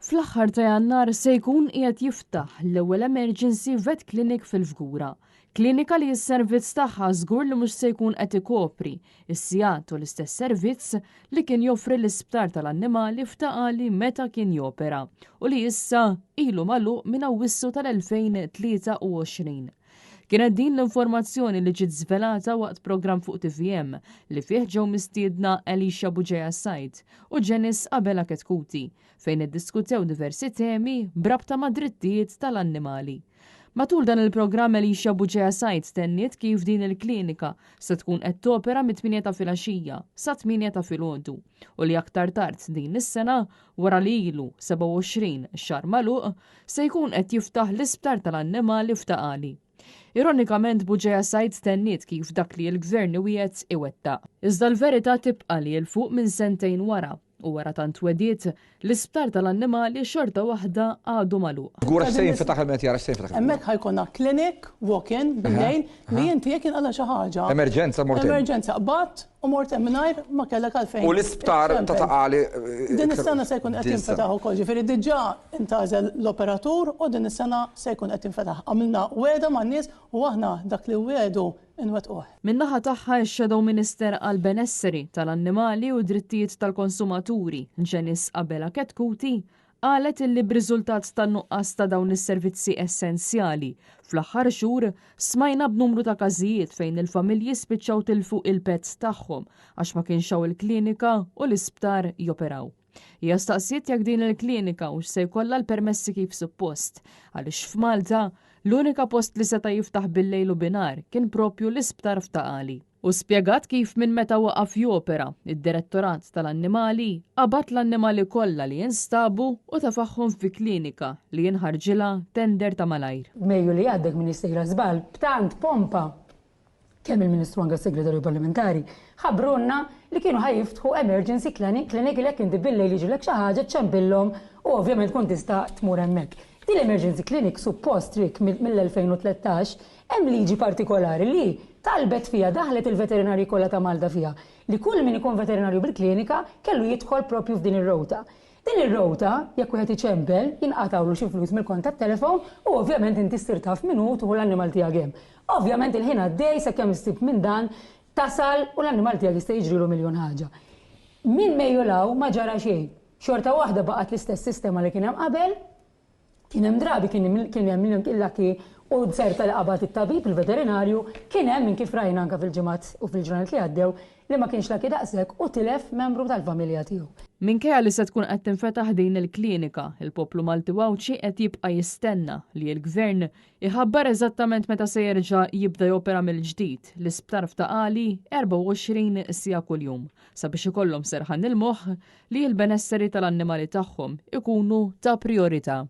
Fl-aħħar ta' Jannar se jkun qiegħed jiftaħ l-ewwel Emergency Vet Clinic fil-Fgura. Klinika li s-servizz tagħha żgur li mhux se jkun qed ikopri is-sigħat u l-istess servizz li kien joffri l-Isptar tal-Annimali f'Taqali meta kien jopera u li issa ilu magħluq minn Awwissu tal-2023. Kienet din l-informazzjoni li ġiet żvelata waqt programm fuq TVM li fih ġew mistiedna Elisha Buġeja Sajd u Ġenis Abela Ketkuti fejn iddiskutew diversi temi brabta ma' drittijiet tal-annimali. Matul dan il-programm Elisha Buġeja Sajd tenniet kif din il-klinika se tkun qed topera mit-8 ta' filgħaxija sa 8 ta' filgħodu u li aktar tard din is-sena wara li ilu 27 xahar magħluq se jkun qed jiftaħ l-Isptar tal-Annimali f'Taqali. Ironikament Buġeja Sajd tenniet kif dak li l-gvern wiegħed iwettaq. Iżda l-verità tibqa' li l fuq minn sentejn wara u wara tant wediet l-Isptar tal-Annimali xorta waħda għadu magħluq. Gura xejn fetaħ il-met jara xejn fetaħ. Hemmhekk ħajkonna klinik walk-in bil-lejl li inti jekk inqala xi ħaġa. Emerġenza mort. Emerġenza qbad u mort mingħajr ma kellek għalfejn. U l-Isptar ta' Taqali. Din is-sena se jkun qed jinfetaħ ukoll, ġifieri diġà intażel l-operatur u din is-sena se jkun qed jinfetaħ. Għamilna weda man-nies u aħna dak li wedu inwettquh. Min-naħa tagħha x-Shadow Minister għall-Benesseri tal-Annimali u Drittijiet tal-Konsumaturi, Ġenis Abela Ketkuti, qalet illi b'riżultat tan-nuqqas ta' dawn is-servizzi essenzjali fl-aħħar xhur smajna b'numru ta' każijiet fejn il-familji spiċċaw tilfu il-pets tagħhom għax ma kienx hawn il-klinika u l-isptar joperaw. Hija staqsiet jekk din il-klinika u se jkollha l-permessi kif suppost għaliex f'Malta l-unika post li seta' jiftaħ bil-lejl u binar kien propju l-Isptar f'Taqali. U spjegat kif minn meta waqaf jopera id-Direttorat tal-Annimali qabad l-annimali kollha li jinstabu u tafaħħom fi klinika li jinħarġilha tender ta' malajr. Mejju li għaddek Ministra żball b'tant pompa kemm il-Ministru anke Segretarju Parlamentari ħabrunna li kienu ħajjiftħu emergency clinic li jekk inti bil-lejl jiġilek xi ħaġa ċempillhom u ovvjament kont tista' tmur hemmhekk. Din l-emergency clinic suppost trik mill-2013 hemm liġi partikolari li talbet fija daħlet il-veterinari kollha ta' Malta fija li kull min ikun veterinarju bil-klinika kellu jidħol propju f'din ir-rowta. Din ir-rowta jekk wieħed iċempel jinqatawlu xi flus mill-kont tat-telefon u ovvjament inti ssir taf minut u l-annimal tiegħek hemm. Ovvjament il-ħin għaddej sakemm issib minn dan tasal u l-annimal tiegħek jista' jiġrilu miljon ħaġa. Min mejjulaw ma ġara xejn. Xorta waħda baqgħet l-istess sistema li kien hemm qabel, kien hemm drabi kien hemm il-laki u d-ser tal-qabat it-tabib, il-veterinarju, kien hemm minn kif rajna anke fil-ġimgħat u fil-ġranet li għaddew li ma kienx laki daqshekk u tilef membru tal-familja tiegħu. Minkejja li se tkun qed tinfetaħ din il-klinika, il-poplu Malti Wawċi qed jibqa' jistenna li l-Gvern iħabbar eżattament meta se jerġa' jibda jopera mill-ġdid l-Isptar f'Taqali 24 siegħa kuljum sabiex ikollhom serħan il-moħħ li l-benesseri tal-annimali tagħhom ikunu ta' priorità.